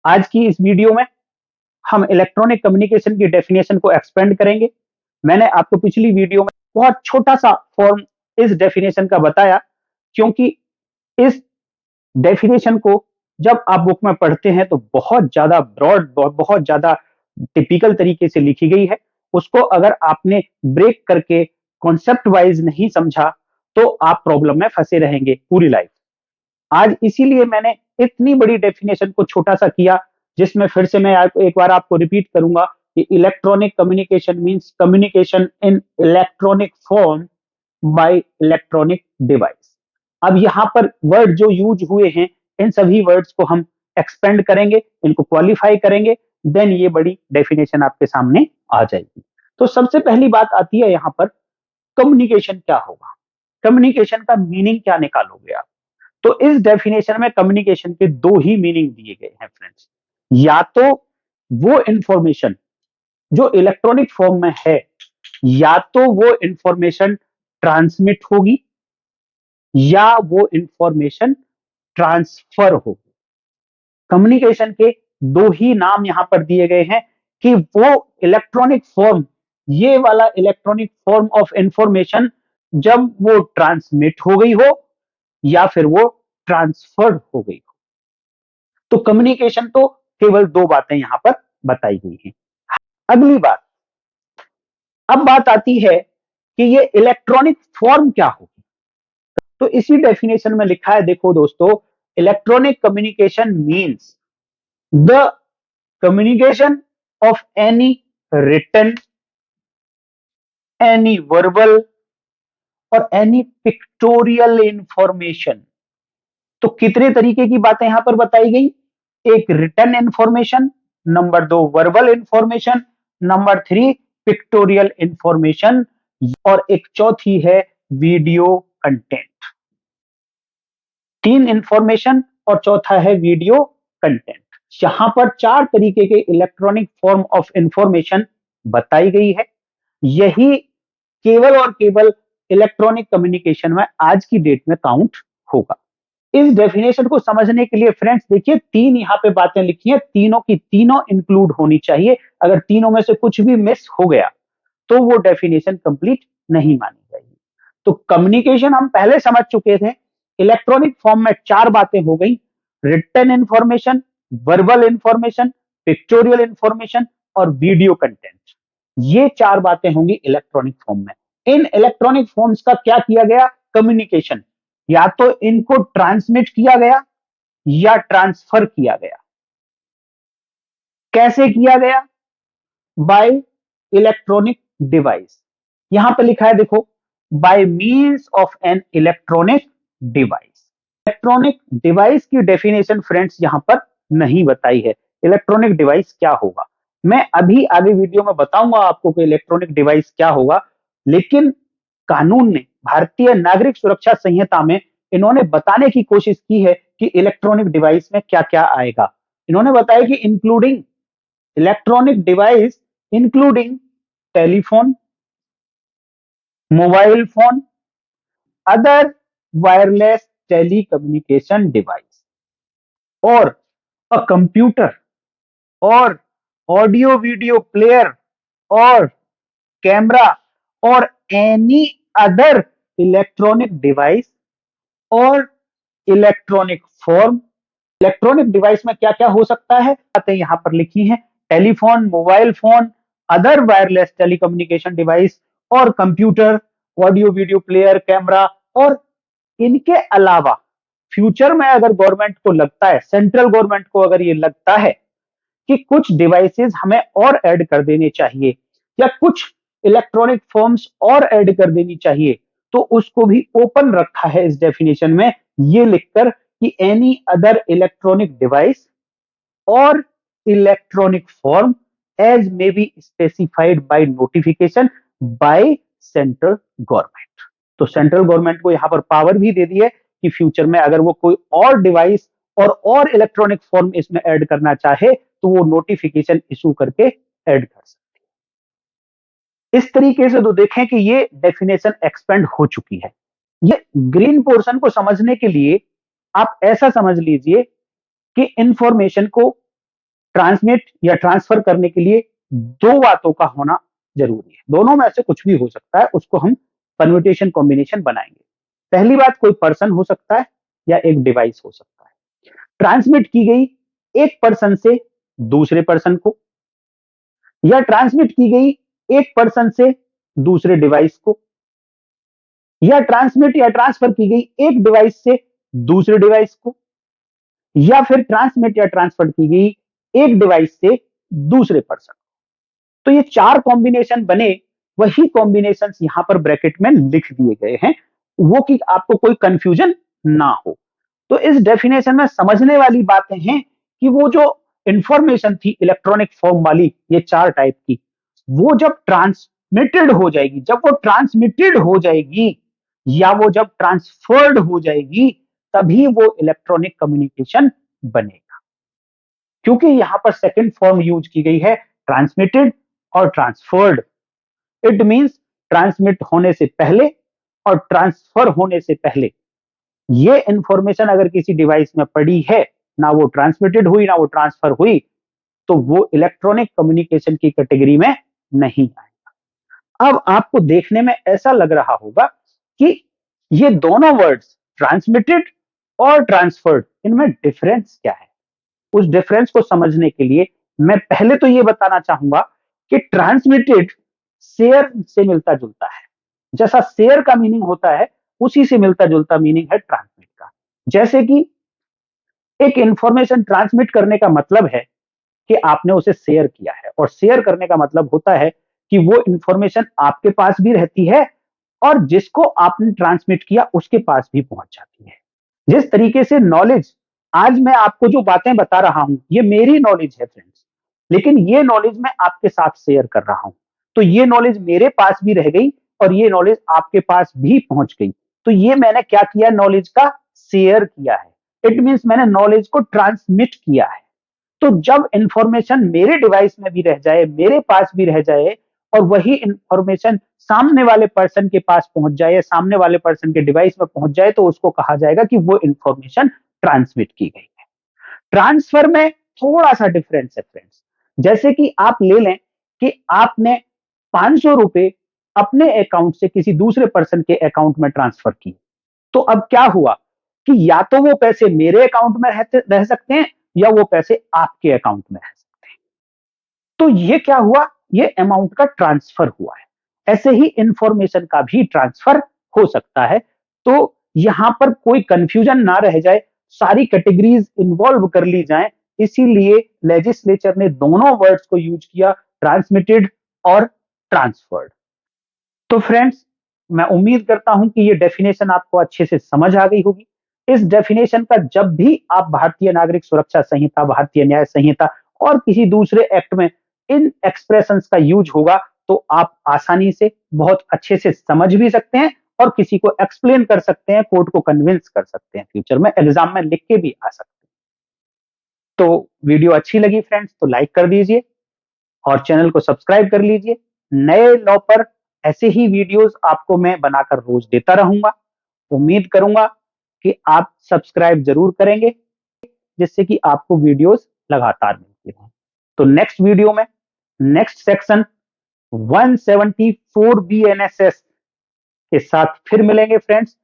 आज की इस वीडियो में हम इलेक्ट्रॉनिक कम्युनिकेशन की डेफिनेशन को एक्सपेंड करेंगे। मैंने आपको पिछली वीडियो में बहुत छोटा सा फॉर्म इस डेफिनेशन का बताया, क्योंकि इस डेफिनेशन को जब आप बुक में पढ़ते हैं तो बहुत ज्यादा ब्रॉड, बहुत ज्यादा टिपिकल तरीके से लिखी गई है। उसको अगर आपने ब्रेक करके कॉन्सेप्ट वाइज नहीं समझा तो आप प्रॉब्लम में फंसे रहेंगे पूरी लाइफ। आज इसीलिए मैंने इतनी बड़ी डेफिनेशन को छोटा सा किया, जिसमें फिर से मैं एक बार आपको रिपीट करूंगा कि electronic communication means communication in electronic form by electronic device. अब यहाँ पर वर्ड जो यूज हुए हैं, इन सभी वर्ड्स को हम एक्सपेंड करेंगे, इनको क्वालिफाई करेंगे, देन ये बड़ी डेफिनेशन आपके सामने आ जाएगी। तो सबसे पहली बात आती है यहाँ पर, कम्युनिकेशन क्या होगा, कम्युनिकेशन का मीनिंग क्या निकालोगे आप। तो इस डेफिनेशन में कम्युनिकेशन के दो ही मीनिंग दिए गए हैं फ्रेंड्स। या तो वो इंफॉर्मेशन जो इलेक्ट्रॉनिक फॉर्म में है, या तो वो इंफॉर्मेशन ट्रांसमिट होगी, या वो इंफॉर्मेशन ट्रांसफर होगी। कम्युनिकेशन के दो ही नाम यहां पर दिए गए हैं कि वो इलेक्ट्रॉनिक फॉर्म, ये वाला इलेक्ट्रॉनिक फॉर्म ऑफ इंफॉर्मेशन जब वो ट्रांसमिट हो गई हो या फिर वो ट्रांसफर्ड हो गई हो। तो कम्युनिकेशन तो केवल दो बातें यहां पर बताई गई हैं। अगली बात, अब बात आती है कि ये इलेक्ट्रॉनिक फॉर्म क्या होगी। तो इसी डेफिनेशन में लिखा है, देखो दोस्तों, electronic communication means the communication of any written, any verbal और एनी पिक्टोरियल इंफॉर्मेशन। तो कितने तरीके की बातें यहां पर बताई गई, एक रिटन इंफॉर्मेशन, नंबर दो verbal information, number three pictorial information, और एक चौथी है वीडियो कंटेंट। तीन इंफॉर्मेशन और चौथा है वीडियो कंटेंट। यहां पर चार तरीके के इलेक्ट्रॉनिक फॉर्म ऑफ इंफॉर्मेशन बताई गई है। यही केवल और केवल इलेक्ट्रॉनिक कम्युनिकेशन में आज की डेट में काउंट होगा। इस डेफिनेशन को समझने के लिए फ्रेंड्स देखिए, तीन यहां पे बातें लिखी हैं, तीनों की तीनों इंक्लूड होनी चाहिए। अगर तीनों में से कुछ भी मिस हो गया तो वो डेफिनेशन कंप्लीट नहीं मानी जाएगी। तो कम्युनिकेशन हम पहले समझ चुके थे। इलेक्ट्रॉनिक फॉर्म में चार बातें हो गई, written information, verbal information, pictorial information और वीडियो कंटेंट। ये चार बातें होंगी इलेक्ट्रॉनिक फॉर्म में। इन इलेक्ट्रॉनिक फॉर्म्स का क्या किया गया, कम्युनिकेशन, या तो इनको ट्रांसमिट किया गया या ट्रांसफर किया गया। कैसे किया गया, बाय इलेक्ट्रॉनिक डिवाइस। यहां पे लिखा है देखो, by means of an electronic device. Electronic device की डेफिनेशन फ्रेंड्स यहां पर नहीं बताई है। इलेक्ट्रॉनिक डिवाइस क्या होगा मैं अभी आगे वीडियो में बताऊंगा आपको कि इलेक्ट्रॉनिक डिवाइस क्या होगा। लेकिन कानून ने, भारतीय नागरिक सुरक्षा संहिता में इन्होंने बताने की कोशिश की है कि इलेक्ट्रॉनिक डिवाइस में क्या क्या आएगा। इन्होंने बताया कि including electronic device including telephone, mobile phone, other wireless telecommunication device, और अ कंप्यूटर, और ऑडियो वीडियो प्लेयर, और कैमरा, और एनी अदर इलेक्ट्रॉनिक डिवाइस और इलेक्ट्रॉनिक फॉर्म। इलेक्ट्रॉनिक डिवाइस में क्या क्या हो सकता है, बातें यहां पर लिखी हैं, telephone, mobile phone, other wireless telecommunication device, और computer, audio video player, camera. और इनके अलावा फ्यूचर में अगर गवर्नमेंट को लगता है, सेंट्रल गवर्नमेंट को अगर ये लगता है कि कुछ डिवाइसेस हमें और ऐड कर देने चाहिए, या कुछ इलेक्ट्रॉनिक फॉर्म्स और ऐड कर देनी चाहिए, तो उसको भी ओपन रखा है इस डेफिनेशन में, ये लिखकर कि एनी अदर इलेक्ट्रॉनिक डिवाइस और electronic form as may be specified by notification by central government. तो सेंट्रल गवर्नमेंट को यहां पर पावर भी दे दी है कि फ्यूचर में अगर वो कोई और डिवाइस और इलेक्ट्रॉनिक फॉर्म इसमें ऐड करना चाहे तो वो नोटिफिकेशन इशू करके ऐड कर सकते हैं। इस तरीके से तो देखें कि ये डेफिनेशन एक्सपेंड हो चुकी है। ये ग्रीन पोर्शन को समझने के लिए आप ऐसा समझ लीजिए कि इंफॉर्मेशन को ट्रांसमिट या ट्रांसफर करने के लिए दो बातों का होना जरूरी है। दोनों में से कुछ भी हो सकता है, उसको हम परम्यूटेशन कॉम्बिनेशन बनाएंगे। पहली बात, कोई पर्सन हो सकता है या एक डिवाइस हो सकता है। ट्रांसमिट की गई एक पर्सन से दूसरे पर्सन को, या ट्रांसमिट की गई एक पर्सन से दूसरे डिवाइस को, या ट्रांसमिट या ट्रांसफर की गई एक डिवाइस से दूसरे डिवाइस को, या फिर ट्रांसमिट या ट्रांसफर की गई एक डिवाइस से दूसरे पर्सन। तो ये चार कॉम्बिनेशन बने, वही कॉम्बिनेशन यहां पर ब्रैकेट में लिख दिए गए हैं, वो कि आपको कोई कंफ्यूजन ना हो। तो इस डेफिनेशन में समझने वाली बातें हैं कि वो जो इंफॉर्मेशन थी इलेक्ट्रॉनिक फॉर्म वाली, ये चार टाइप की, वो जब ट्रांसमिटेड हो जाएगी, जब वो ट्रांसमिटेड हो जाएगी या वो जब ट्रांसफर्ड हो जाएगी, तभी वो इलेक्ट्रॉनिक कम्युनिकेशन बनेगा। क्योंकि यहां पर सेकंड फॉर्म यूज की गई है, ट्रांसमिटेड और ट्रांसफर्ड। इट मींस ट्रांसमिट होने से पहले और ट्रांसफर होने से पहले ये इंफॉर्मेशन अगर किसी डिवाइस में पड़ी है, ना वो ट्रांसमिटेड हुई ना वो ट्रांसफर हुई, तो वो इलेक्ट्रॉनिक कम्युनिकेशन की कैटेगरी में नहीं आएगा। अब आपको देखने में ऐसा लग रहा होगा कि ये दोनों वर्ड्स ट्रांसमिटेड और ट्रांसफर्ड, इनमें डिफरेंस क्या है। उस डिफरेंस को समझने के लिए मैं पहले तो ये बताना चाहूंगा कि ट्रांसमिटेड शेयर से मिलता जुलता है। जैसा शेयर का मीनिंग होता है, उसी से मिलता जुलता मीनिंग है ट्रांसमिट का। जैसे कि एक इंफॉर्मेशन ट्रांसमिट करने का मतलब है कि आपने उसे शेयर किया है, और शेयर करने का मतलब होता है कि वो इंफॉर्मेशन आपके पास भी रहती है और जिसको आपने ट्रांसमिट किया उसके पास भी पहुंच जाती है। जिस तरीके से नॉलेज, आज मैं आपको जो बातें बता रहा हूं, ये मेरी नॉलेज है फ्रेंड्स, लेकिन ये नॉलेज मैं आपके साथ शेयर कर रहा हूं। तो ये नॉलेज मेरे पास भी रह गई और ये नॉलेज आपके पास भी पहुंच गई। तो ये मैंने क्या किया, नॉलेज का शेयर किया है। इट मींस मैंने नॉलेज को ट्रांसमिट किया है। तो जब इंफॉर्मेशन मेरे डिवाइस में भी रह जाए, मेरे पास भी रह जाए, और वही इंफॉर्मेशन सामने वाले पर्सन के पास पहुंच जाए, सामने वाले पर्सन के डिवाइस में पहुंच जाए, तो उसको कहा जाएगा कि वो इंफॉर्मेशन ट्रांसमिट की गई है। ट्रांसफर में थोड़ा सा डिफरेंस है फ्रेंड्स। जैसे कि आप ले लें कि आपने 500 रुपए अपने अकाउंट से किसी दूसरे पर्सन के अकाउंट में ट्रांसफर किए। तो अब क्या हुआ कि या तो वो पैसे मेरे अकाउंट में रह सकते हैं या वो पैसे आपके अकाउंट में रह सकते हैं। तो ये क्या हुआ, ये अमाउंट का ट्रांसफर हुआ है। ऐसे ही इंफॉर्मेशन का भी ट्रांसफर हो सकता है। तो यहां पर कोई कंफ्यूजन ना रह जाए, सारी कैटेगरीज इन्वॉल्व कर ली जाएं, इसीलिए लेजिस्लेचर ने दोनों वर्ड्स को यूज किया, ट्रांसमिटेड और ट्रांसफर्ड। तो फ्रेंड्स, मैं उम्मीद करता हूं कि ये डेफिनेशन आपको अच्छे से समझ आ गई होगी। इस डेफिनेशन का जब भी आप भारतीय नागरिक सुरक्षा संहिता, भारतीय न्याय संहिता और किसी दूसरे एक्ट में इन एक्सप्रेशंस का यूज होगा, तो आप आसानी से बहुत अच्छे से समझ भी सकते हैं और किसी को एक्सप्लेन कर सकते हैं, कोर्ट को कन्विंस कर सकते हैं, फ्यूचर में एग्जाम में लिख के भी आ सकते हैं। तो वीडियो अच्छी लगी फ्रेंड्स तो लाइक कर दीजिए और चैनल को सब्सक्राइब कर लीजिए। नए लॉ पर ऐसे ही वीडियोस आपको मैं बनाकर रोज देता रहूंगा। उम्मीद करूंगा कि आप सब्सक्राइब जरूर करेंगे, जिससे कि आपको वीडियोस लगातार मिलती रहें। तो नेक्स्ट वीडियो में नेक्स्ट सेक्शन 174 BNSS के साथ फिर मिलेंगे फ्रेंड्स।